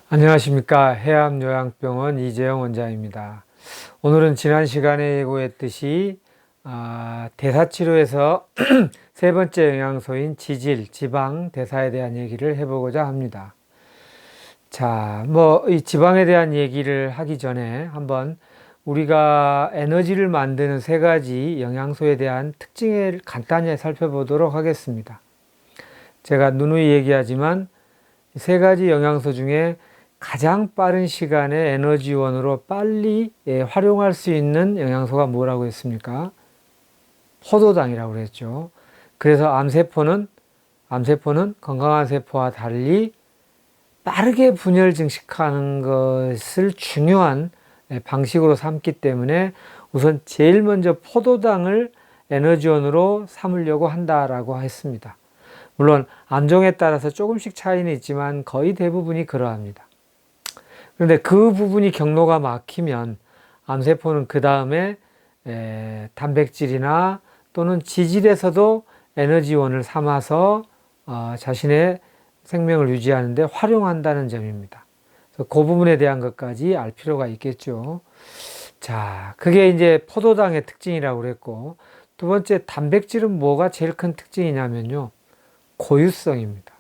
안녕하십니까. 해암요양병원 이재영 원장입니다. 오늘은 지난 시간에 예고했듯이 대사치료에서 세 번째 영양소인 지질, 지방, 대사에 대한 얘기를 해보고자 합니다. 자, 이 지방에 대한 얘기를 하기 전에 한번 우리가 에너지를 만드는 세 가지 영양소에 대한 특징을 간단히 살펴보도록 하겠습니다. 제가 누누이 얘기하지만 세 가지 영양소 중에 가장 빠른 시간에 에너지원으로 빨리 활용할 수 있는 영양소가 뭐라고 했습니까? 포도당이라고 그랬죠. 그래서 암세포는 건강한 세포와 달리 빠르게 분열 증식하는 것을 중요한 방식으로 삼기 때문에 우선 제일 먼저 포도당을 에너지원으로 삼으려고 한다라고 했습니다. 물론 암종에 따라서 조금씩 차이는 있지만 거의 대부분이 그러합니다. 그런데 그 부분이 경로가 막히면 암세포는 그 다음에 단백질이나 또는 지질에서도 에너지원을 삼아서 자신의 생명을 유지하는 데 활용한다는 점입니다. 그래서 그 부분에 대한 것까지 알 필요가 있겠죠. 자, 그게 이제 포도당의 특징이라고 그랬고, 두 번째 단백질은 뭐가 제일 큰 특징이냐면요, 고유성입니다.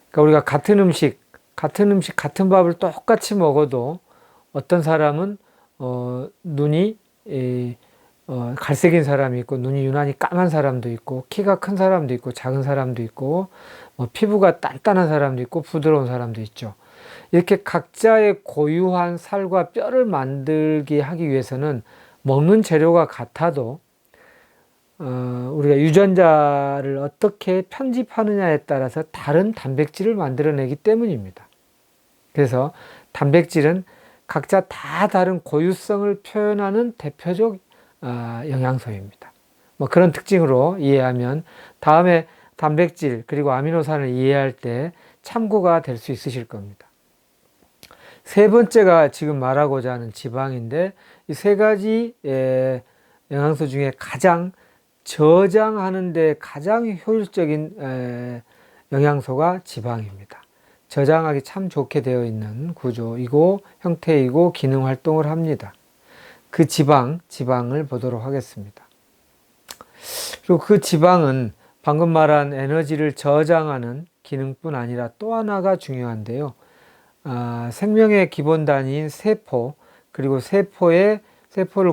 그러니까 우리가 같은 음식, 같은 밥을 똑같이 먹어도 어떤 사람은 눈이 갈색인 사람이 있고, 눈이 유난히 까만 사람도 있고, 키가 큰 사람도 있고, 작은 사람도 있고, 피부가 단단한 사람도 있고, 부드러운 사람도 있죠. 이렇게 각자의 고유한 살과 뼈를 만들게 하기 위해서는 먹는 재료가 같아도 우리가 유전자를 어떻게 편집하느냐에 따라서 다른 단백질을 만들어내기 때문입니다. 그래서 단백질은 각자 다 다른 고유성을 표현하는 대표적 영양소입니다. 그런 특징으로 이해하면 다음에 단백질 그리고 아미노산을 이해할 때 참고가 될 수 있으실 겁니다. 세 번째가 지금 말하고자 하는 지방인데, 이 세 가지 영양소 중에 가장 저장하는 데 가장 효율적인 영양소가 지방입니다. 저장하기 참 좋게 되어 있는 구조이고 형태이고 기능 활동을 합니다. 그 지방을 보도록 하겠습니다. 그리고 그 지방은 방금 말한 에너지를 저장하는 기능뿐 아니라 또 하나가 중요한데요. 생명의 기본 단위인 세포, 그리고 세포를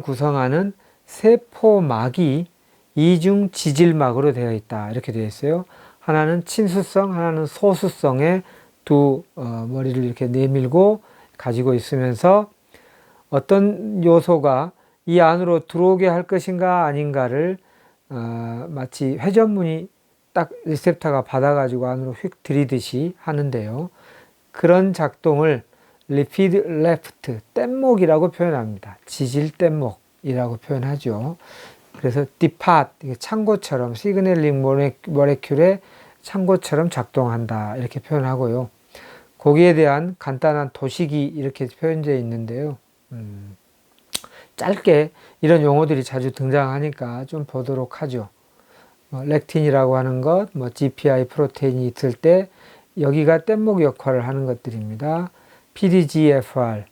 구성하는 세포막이 이중 지질막으로 되어 있다. 이렇게 되어 있어요. 하나는 친수성, 하나는 소수성의 두 머리를 이렇게 내밀고 가지고 있으면서 어떤 요소가 이 안으로 들어오게 할 것인가 아닌가를 마치 회전문이 딱 리셉터가 받아가지고 안으로 휙 들이듯이 하는데요. 그런 작동을 리피드 레프트, 뗏목이라고 표현합니다. 지질 뗏목이라고 표현하죠. 그래서 depart, 창고처럼 시그널링 모레큘의 창고처럼 작동한다 이렇게 표현하고요. 거기에 대한 간단한 도식이 이렇게 표현되어 있는데요. 짧게 이런 용어들이 자주 등장하니까 좀 보도록 하죠. 렉틴이라고 하는 것, GPI 프로테인이 있을 때 여기가 뗏목 역할을 하는 것들입니다. PDGFR,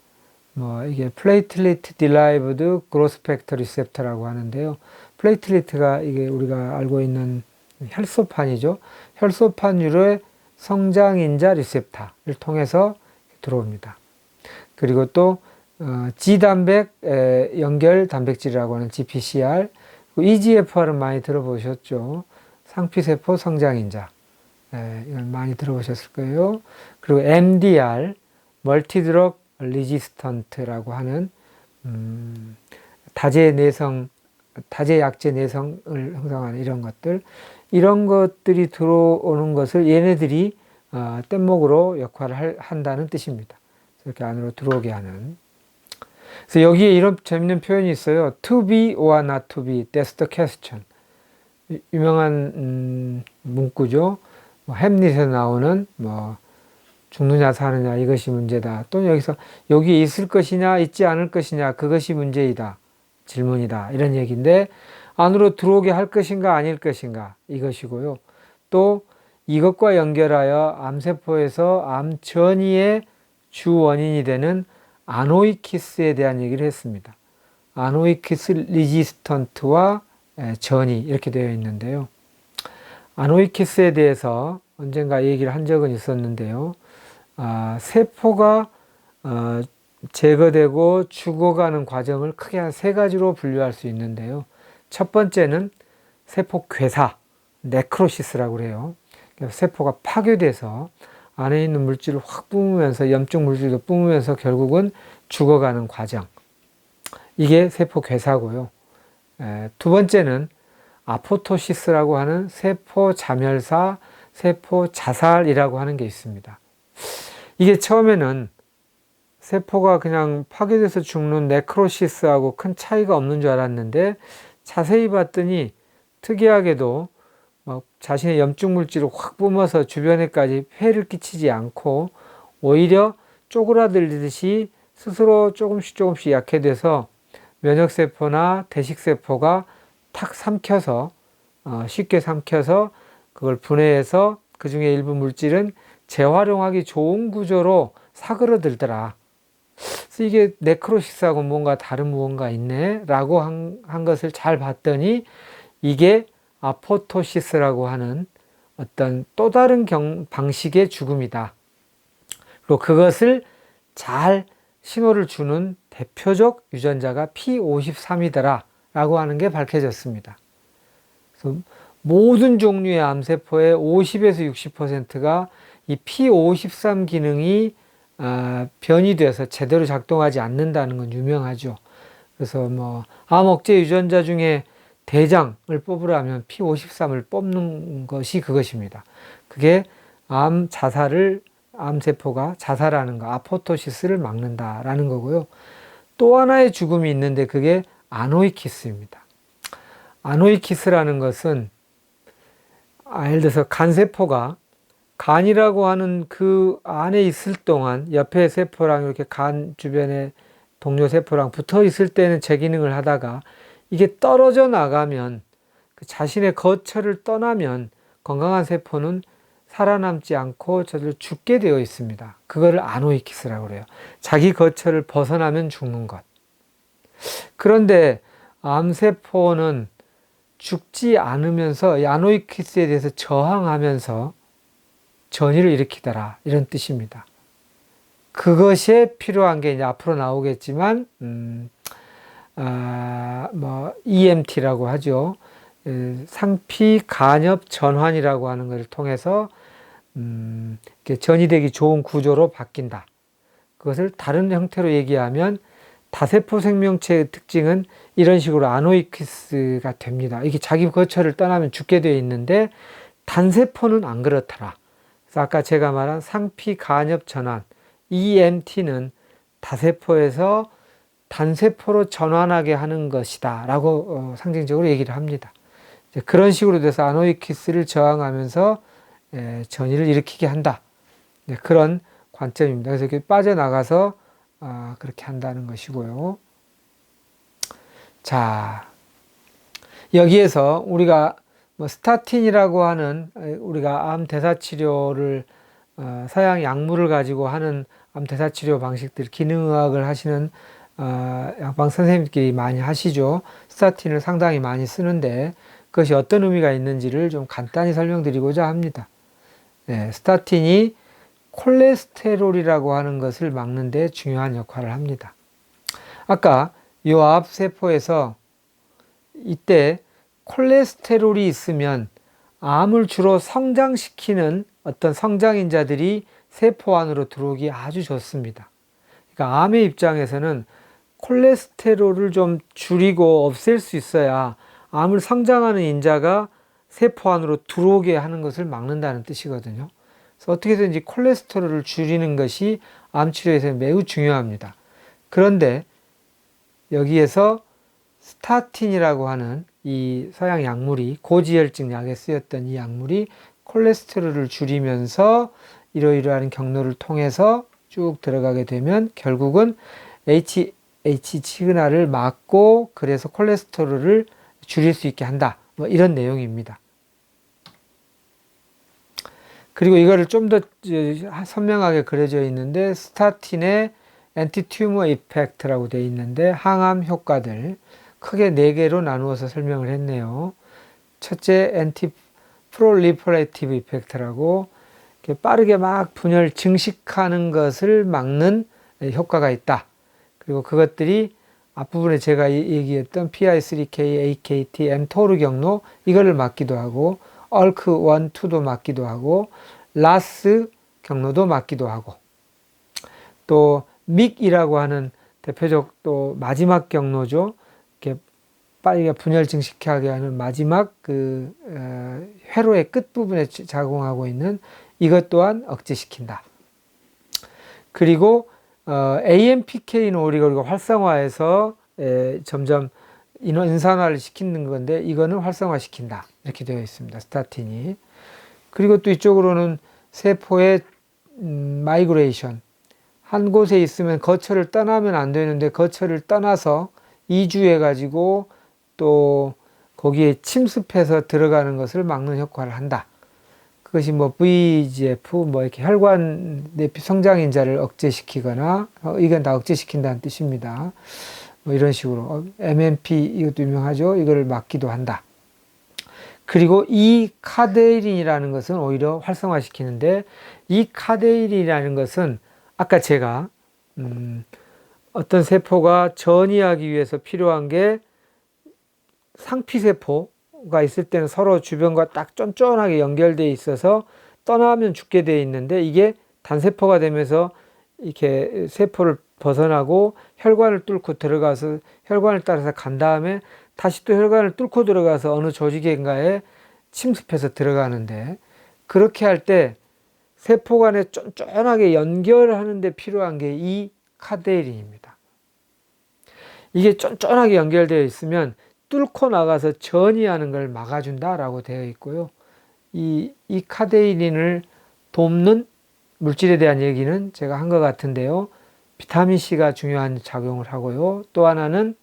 이게 플레이틀리트 디라이브드 그로스 팩터 리셉터라고 하는데요. 플레이틀리트가 이게 우리가 알고 있는 혈소판이죠. 혈소판류의 성장인자 리셉터를 통해서 들어옵니다. 그리고 또 G단백 연결 단백질이라고 하는 GPCR, EGFR은 많이 들어보셨죠. 상피세포 성장인자, 이건 많이 들어보셨을 거예요. 그리고 MDR, 멀티드럭 리지스턴트라고 하는 다제약제 내성을 형성하는 이런 것들이 들어오는 것을 얘네들이 뗏목으로 역할을 한다는 뜻입니다. 이렇게 안으로 들어오게 하는. 그래서 여기에 이런 재밌는 표현이 있어요. To be or not to be, that's the question. 유명한 문구죠. 햄릿에 나오는 죽느냐 사느냐 이것이 문제다. 또는 여기서 여기에 있을 것이냐 있지 않을 것이냐 그것이 문제이다. 질문이다. 이런 얘기인데 안으로 들어오게 할 것인가 아닐 것인가 이것이고요. 또 이것과 연결하여 암세포에서 암 전이의 주 원인이 되는 아노이키스에 대한 얘기를 했습니다. 아노이키스 리지스턴트와 전이 이렇게 되어 있는데요. 아노이키스에 대해서 언젠가 얘기를 한 적은 있었는데요. 세포가 제거되고 죽어가는 과정을 크게 한 세 가지로 분류할 수 있는데요. 첫 번째는 세포 괴사, 네크로시스라고 그래요. 세포가 파괴돼서 안에 있는 물질을 확 뿜으면서 염증 물질도 뿜으면서 결국은 죽어가는 과정. 이게 세포 괴사고요. 두 번째는 아포토시스라고 하는 세포 자멸사, 세포 자살이라고 하는 게 있습니다. 이게 처음에는 세포가 그냥 파괴돼서 죽는 네크로시스하고 큰 차이가 없는 줄 알았는데 자세히 봤더니 특이하게도 자신의 염증 물질을 확 뿜어서 주변에까지 폐해를 끼치지 않고 오히려 쪼그라들듯이 스스로 조금씩 약해져서 면역세포나 대식세포가 탁 삼켜서 쉽게 삼켜서 그걸 분해해서 그 중에 일부 물질은 재활용하기 좋은 구조로 사그러들더라. 그래서 이게 네크로시스하고 뭔가 다른 무언가 있네 라고 한 것을 잘 봤더니 이게 아포토시스라고 하는 어떤 또 다른 방식의 죽음이다. 그리고 그것을 잘 신호를 주는 대표적 유전자가 P53이더라 라고 하는 게 밝혀졌습니다. 그래서 모든 종류의 암세포의 50에서 60%가 이 P53 기능이 변이돼서 제대로 작동하지 않는다는 건 유명하죠. 그래서 암 억제 유전자 중에 대장을 뽑으라면 P53을 뽑는 것이 그것입니다. 그게 암세포가 자살하는 거, 아포토시스를 막는다라는 거고요. 또 하나의 죽음이 있는데 그게 아노이키스입니다. 아노이키스라는 것은 예를 들어서 간세포가 간이라고 하는 그 안에 있을 동안 옆에 세포랑 이렇게 간 주변에 동료 세포랑 붙어 있을 때는 제 기능을 하다가 이게 떨어져 나가면 그 자신의 거처를 떠나면 건강한 세포는 살아남지 않고 저절로 죽게 되어 있습니다. 그거를 아노이키스라고 그래요. 자기 거처를 벗어나면 죽는 것. 그런데 암세포는 죽지 않으면서 이 아노이키스에 대해서 저항하면서 전이를 일으키더라 이런 뜻입니다. 그것이 필요한 게 이제 앞으로 나오겠지만 EMT라고 하죠. 상피 간엽 전환이라고 하는 것을 통해서 전이 되기 좋은 구조로 바뀐다. 그것을 다른 형태로 얘기하면 다세포 생명체의 특징은 이런 식으로 아노이키스가 됩니다. 이게 자기 거처를 떠나면 죽게 되어 있는데 단세포는 안 그렇더라. 그래서 아까 제가 말한 상피 간엽 전환 EMT는 다세포에서 단세포로 전환하게 하는 것이다 라고 상징적으로 얘기를 합니다. 그런 식으로 돼서 아노이키스를 저항하면서 전이를 일으키게 한다. 그런 관점입니다. 그래서 이렇게 빠져나가서 그렇게 한다는 것이고요. 자, 여기에서 우리가 스타틴이라고 하는 우리가 암 대사 치료를 서양 약물을 가지고 하는 암 대사 치료 방식들, 기능의학을 하시는 약방 선생님들끼리 많이 하시죠. 스타틴을 상당히 많이 쓰는데 그것이 어떤 의미가 있는지를 좀 간단히 설명드리고자 합니다. 스타틴이 콜레스테롤이라고 하는 것을 막는 데 중요한 역할을 합니다. 아까 이 암세포에서 이때 콜레스테롤이 있으면 암을 주로 성장시키는 어떤 성장인자들이 세포 안으로 들어오기 아주 좋습니다. 그러니까 암의 입장에서는 콜레스테롤을 좀 줄이고 없앨 수 있어야 암을 성장하는 인자가 세포 안으로 들어오게 하는 것을 막는다는 뜻이거든요. 그래서 어떻게든지 콜레스테롤을 줄이는 것이 암 치료에서 매우 중요합니다. 그런데 여기에서 스타틴이라고 하는 이 서양 약물이 고지혈증 약에 쓰였던 이 약물이 콜레스테롤을 줄이면서 이러이러한 경로를 통해서 쭉 들어가게 되면 결국은 HH 시그널을 막고 그래서 콜레스테롤을 줄일 수 있게 한다. 이런 내용입니다. 그리고 이거를 좀 더 선명하게 그려져 있는데 스타틴의 엔티튜머 이펙트라고 되어 있는데 항암 효과들 크게 4개로 나누어서 설명을 했네요. 첫째 엔티 프롤리퍼레이티브 이펙트라고 빠르게 막 분열 증식하는 것을 막는 효과가 있다. 그리고 그것들이 앞부분에 제가 얘기했던 PI3K, AKT, mTOR 경로 이거를 막기도 하고 ALK1, 2도 막기도 하고 RAS 경로도 막기도 하고 또 MYC이라고 하는 대표적 또 마지막 경로죠. 이렇게 빠르게 분열 증식하게 하는 마지막 회로의 끝부분에 작용하고 있는 이것 또한 억제시킨다. 그리고 AMPK는 오리가 활성화해서 점점 인산화를 시키는 건데 이거는 활성화시킨다. 이렇게 되어 있습니다. 스타틴이. 그리고 또 이쪽으로는 세포의 마이그레이션. 한 곳에 있으면 거처를 떠나면 안 되는데 거처를 떠나서 이주해 가지고 또 거기에 침습해서 들어가는 것을 막는 효과를 한다. 그것이 뭐 VEGF, 뭐 이렇게 혈관 내피 성장인자를 억제시키거나, 이건 다 억제시킨다는 뜻입니다. 뭐 이런 식으로. MMP, 이것도 유명하죠. 이거를 막기도 한다. 그리고 이 카데이린이라는 것은 오히려 활성화시키는데, 이 카데이린이라는 것은 아까 제가, 어떤 세포가 전이하기 위해서 필요한 게 상피세포가 있을 때는 서로 주변과 딱 쫀쫀하게 연결되어 있어서 떠나면 죽게 되어 있는데 이게 단세포가 되면서 이렇게 세포를 벗어나고 혈관을 뚫고 들어가서 혈관을 따라서 간 다음에 다시 또 혈관을 뚫고 들어가서 어느 조직인가에 침습해서 들어가는데 그렇게 할 때 세포 간에 쫀쫀하게 연결하는 데 필요한 게 이 카데이린입니다. 이게 쫀쫀하게 연결되어 있으면 뚫고 나가서 전이하는 걸 막아준다라고 되어 있고요. 이 카데이린을 돕는 물질에 대한 얘기는 제가 한 것 같은데요. 비타민C가 중요한 작용을 하고요. 또 하나는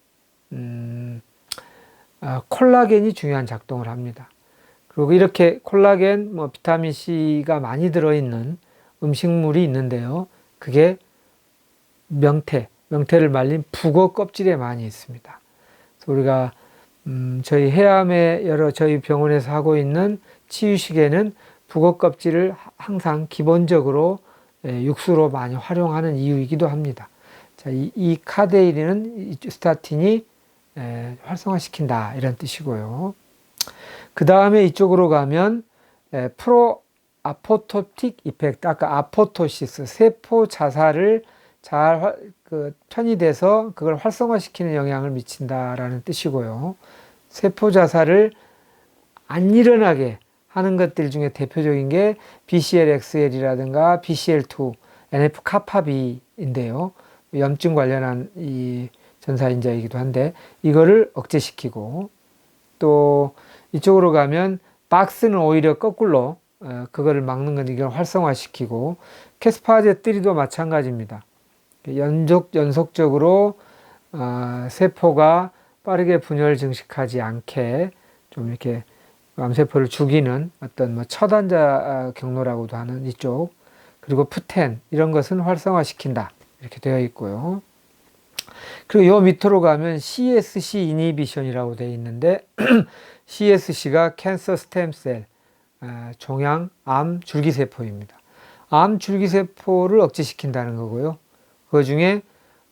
콜라겐이 중요한 작동을 합니다. 그리고 이렇게 콜라겐, 뭐 비타민C가 많이 들어있는 음식물이 있는데요. 그게 명태를 말린 북어 껍질에 많이 있습니다. 그래서 우리가 저희 해암의 저희 병원에서 하고 있는 치유식에는 북어 껍질을 항상 기본적으로 육수로 많이 활용하는 이유이기도 합니다. 자, 이 카데이린은 스타틴이 활성화시킨다 이런 뜻이고요. 그 다음에 이쪽으로 가면 프로 아포토틱 이펙트, 아까 아포토시스, 세포 자살을 잘 편의돼서 그걸 활성화시키는 영향을 미친다라는 뜻이고요. 세포 자살을 안 일어나게 하는 것들 중에 대표적인 게 BCL-XL이라든가 BCL2, NF-kappaB인데요. 염증 관련한 이 전사인자이기도 한데 이거를 억제시키고 또 이쪽으로 가면 박스는 오히려 거꾸로 그거를 막는 건 이걸 활성화시키고 캐스파제3도 마찬가지입니다. 연속적으로 세포가 빠르게 분열 증식하지 않게 좀 이렇게 암세포를 죽이는 어떤 뭐 처단자 경로라고도 하는 이쪽 그리고 푸텐 이런 것은 활성화시킨다 이렇게 되어 있고요. 그리고 요 밑으로 가면 CSC 이니비션이라고 되어 있는데 CSC가 캔서 스템셀 종양 암 줄기세포입니다. 암 줄기세포를 억제시킨다는 거고요. 그 중에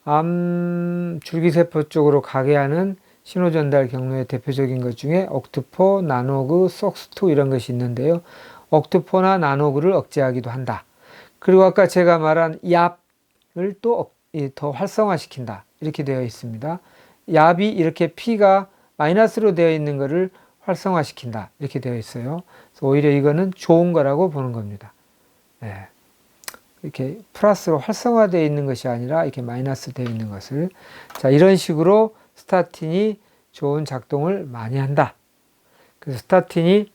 암 줄기세포 쪽으로 가게 하는 신호전달 경로의 대표적인 것 중에 옥트포, 나노그, 속스2 이런 것이 있는데요. 옥트포나 나노그를 억제하기도 한다. 그리고 아까 제가 말한 얍을 또 더 활성화시킨다. 이렇게 되어 있습니다. 얍이 이렇게 P가 마이너스로 되어 있는 것을 활성화시킨다. 이렇게 되어 있어요. 그래서 오히려 이거는 좋은 거라고 보는 겁니다. 네. 이렇게 플러스로 활성화되어 있는 것이 아니라 이렇게 마이너스 되어 있는 것을. 자, 이런 식으로 스타틴이 좋은 작동을 많이 한다. 그래서 스타틴이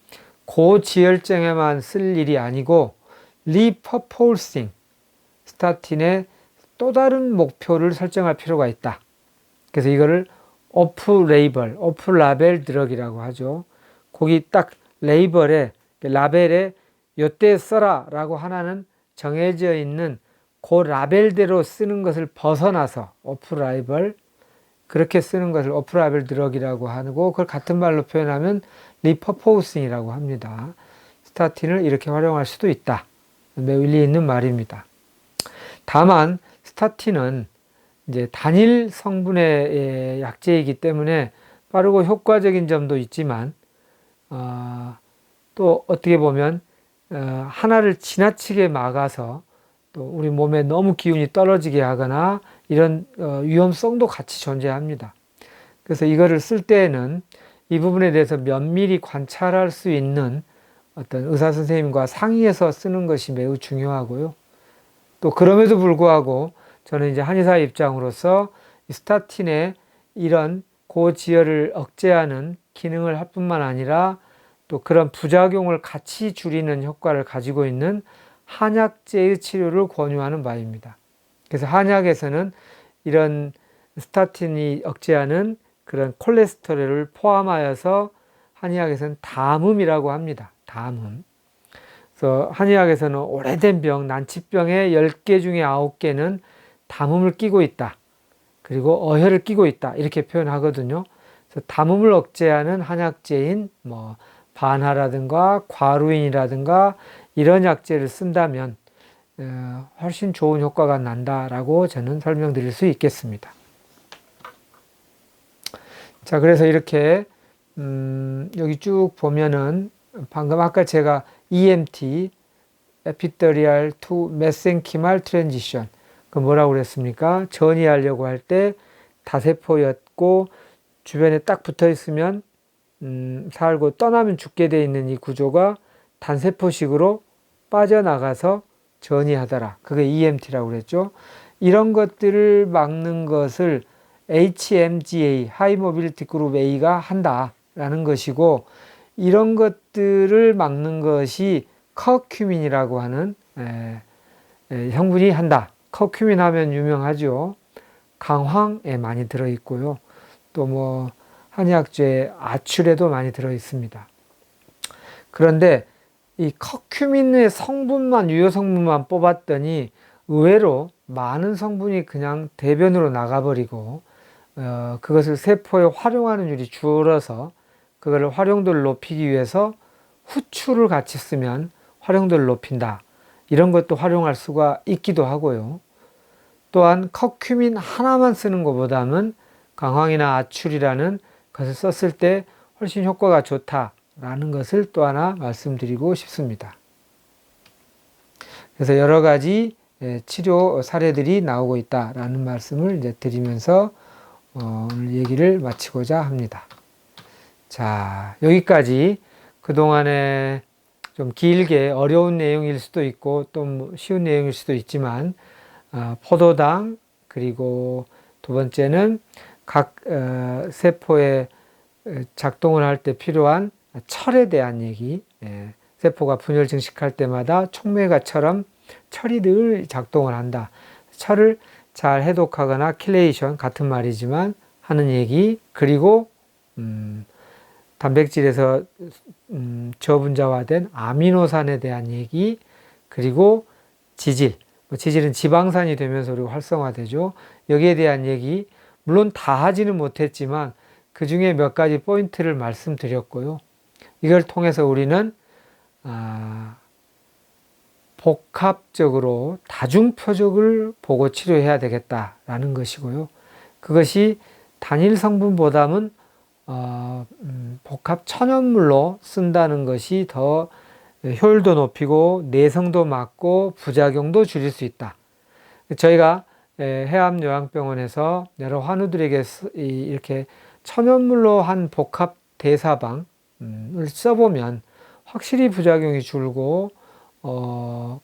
고지혈증에만 쓸 일이 아니고 리퍼폴싱 스타틴의 또 다른 목표를 설정할 필요가 있다. 그래서 이거를 오프 라벨 드럭이라고 하죠. 거기 딱 라벨에 요때 써라 라고 하나는 정해져 있는 그 라벨대로 쓰는 것을 벗어나서 오프라이벌, 그렇게 쓰는 것을 오프라이벌 드럭이라고 하고, 그걸 같은 말로 표현하면 리퍼포싱이라고 합니다. 스타틴을 이렇게 활용할 수도 있다. 매우 일리 있는 말입니다. 다만 스타틴은 이제 단일 성분의 약제이기 때문에 빠르고 효과적인 점도 있지만, 또 어떻게 보면 하나를 지나치게 막아서 또 우리 몸에 너무 기운이 떨어지게 하거나 이런 위험성도 같이 존재합니다. 그래서 이거를 쓸 때에는 이 부분에 대해서 면밀히 관찰할 수 있는 어떤 의사 선생님과 상의해서 쓰는 것이 매우 중요하고요. 또 그럼에도 불구하고 저는 이제 한의사 입장으로서 스타틴의 이런 고지혈을 억제하는 기능을 할 뿐만 아니라 또 그런 부작용을 같이 줄이는 효과를 가지고 있는 한약제의 치료를 권유하는 바입니다. 그래서 한약에서는 이런 스타틴이 억제하는 그런 콜레스테롤을 포함하여서 한의학에서는 담음이라고 합니다. 담음. 그래서 한의학에서는 오래된 병, 난치병의 10개 중에 9개는 담음을 끼고 있다. 그리고 어혈을 끼고 있다. 이렇게 표현하거든요. 그래서 담음을 억제하는 한약제인 반하라든가 과루인이라든가 이런 약제를 쓴다면 훨씬 좋은 효과가 난다라고 저는 설명드릴 수 있겠습니다. 자, 그래서 이렇게 여기 쭉 보면은 방금 아까 제가 EMT, Epidural to Mesenchymal Transition, 그 뭐라고 그랬습니까? 전이하려고 할 때 다세포였고 주변에 딱 붙어 있으면 살고 떠나면 죽게 돼 있는 이 구조가 단세포식으로 빠져나가서 전이하더라. 그게 EMT라고 그랬죠. 이런 것들을 막는 것을 HMGA, High Mobility Group A가 한다라는 것이고, 이런 것들을 막는 것이 커큐민이라고 하는 형분이 한다. 커큐민 하면 유명하죠. 강황에 많이 들어있고요. 또 한의학주에 아출에도 많이 들어있습니다. 그런데 이 커큐민의 성분만, 유효 성분만 뽑았더니 의외로 많은 성분이 그냥 대변으로 나가버리고 그것을 세포에 활용하는 율이 줄어서 그거를 활용도를 높이기 위해서 후추를 같이 쓰면 활용도를 높인다. 이런 것도 활용할 수가 있기도 하고요. 또한 커큐민 하나만 쓰는 것보다는 강황이나 아출이라는 것을 썼을 때 훨씬 효과가 좋다라는 것을 또 하나 말씀드리고 싶습니다. 그래서 여러 가지 치료 사례들이 나오고 있다라는 말씀을 이제 드리면서 오늘 얘기를 마치고자 합니다. 자, 여기까지 그동안에 좀 길게 어려운 내용일 수도 있고 또 쉬운 내용일 수도 있지만 포도당, 그리고 두 번째는 각 세포의 작동을 할 때 필요한 철에 대한 얘기, 세포가 분열 증식할 때마다 촉매가처럼 철이 늘 작동을 한다. 철을 잘 해독하거나 킬레이션, 같은 말이지만 하는 얘기, 그리고 단백질에서 저분자화된 아미노산에 대한 얘기, 그리고 지질, 지질은 지방산이 되면서 우리가 활성화되죠. 여기에 대한 얘기, 물론 다 하지는 못했지만 그 중에 몇 가지 포인트를 말씀드렸고요. 이걸 통해서 우리는 복합적으로 다중표적을 보고 치료해야 되겠다라는 것이고요. 그것이 단일 성분보다는 복합 천연물로 쓴다는 것이 더 효율도 높이고 내성도 막고 부작용도 줄일 수 있다. 저희가 해암요양병원에서 여러 환우들에게 이렇게 천연물로 한 복합 대사방을 써보면 확실히 부작용이 줄고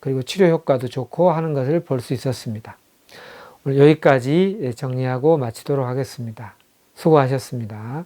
그리고 치료 효과도 좋고 하는 것을 볼 수 있었습니다. 오늘 여기까지 정리하고 마치도록 하겠습니다. 수고하셨습니다.